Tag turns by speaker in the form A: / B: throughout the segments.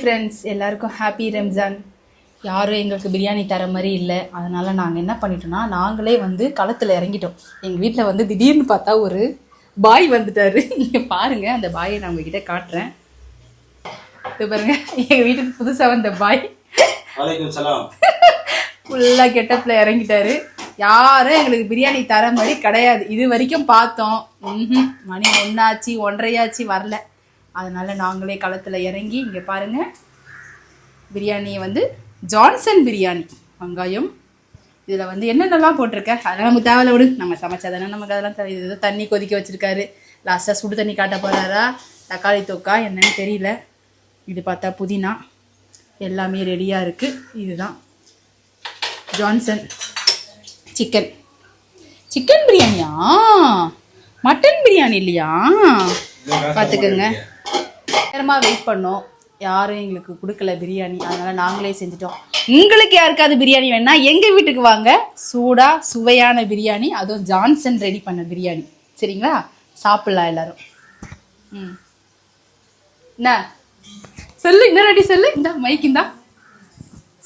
A: Friends, எல்லாருக்கும் happy Ramzan. யாரும் எங்களுக்கு பிரியாணி தர மாதிரி இல்லை. அதனால் நாங்கள் என்ன பண்ணிட்டோம்னா, நாங்களே வந்து களத்தில் இறங்கிட்டோம். எங்கள் வீட்டில் வந்து திடீர்னு பார்த்தா ஒரு பாய் வந்துட்டார். நீங்கள் பாருங்கள், அந்த பாயை நான் உங்ககிட்ட காட்டுறேன். இது பாருங்க, எங்கள் வீட்டுக்கு புதுசாக வந்த பாய் ஃபுல்லாக கெட்டப்பில் இறங்கிட்டாரு. யாரும் எங்களுக்கு பிரியாணி தர மாதிரி கிடையாது. இது வரைக்கும் பார்த்தோம். மணி 1 ஆச்சு 1:30 ஆச்சு வரல. அதனால நாங்களே களத்தில் இறங்கி இங்கே பாருங்கள், பிரியாணியை வந்து ஜான்சன் பிரியாணி. வெங்காயம் இதில் வந்து என்னென்னலாம் போட்டிருக்கேன் அதெல்லாம் நமக்கு தேவையில்ல, விடு. நம்ம சமைச்சா தானே நமக்கு அதெல்லாம் தெரியுது. இது தண்ணி கொதிக்க வச்சுருக்காரு. லாஸ்ட்டாக சுடு தண்ணி காட்ட போகிறாரா, தக்காளி தொக்கா என்னன்னு தெரியல. இது பார்த்தா புதினா எல்லாமே ரெடியாக இருக்குது. இதுதான் ஜான்சன் சிக்கன் பிரியாணியா, மட்டன் பிரியாணி இல்லையா? பார்த்துக்கோங்க. நேரமாக வெயிட் பண்ணோம், யாரும் எங்களுக்கு கொடுக்கல பிரியாணி. அதனால் நாங்களே செஞ்சுட்டோம். உங்களுக்கு யாருக்காவது பிரியாணி வேணா எங்கள் வீட்டுக்கு வாங்க. சூடாக சுவையான பிரியாணி, அதுவும் ஜான்சன் ரெடி பண்ண பிரியாணி. சரிங்களா? சாப்பிட்லாம் எல்லாரும். என்ன சொல்லு, இன்னும் ரெடி சொல்லு. இந்த மைக்குந்தா.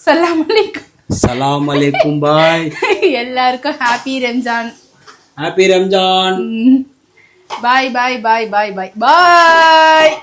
B: சலாம் அலைக்கும் பாய்.
A: எல்லாருக்கும் ஹாப்பி ரம்ஜான்.
B: ஹாப்பி ரம்ஜான்.
A: பாய் பாய் பாய் பாய் பாய் பாய்.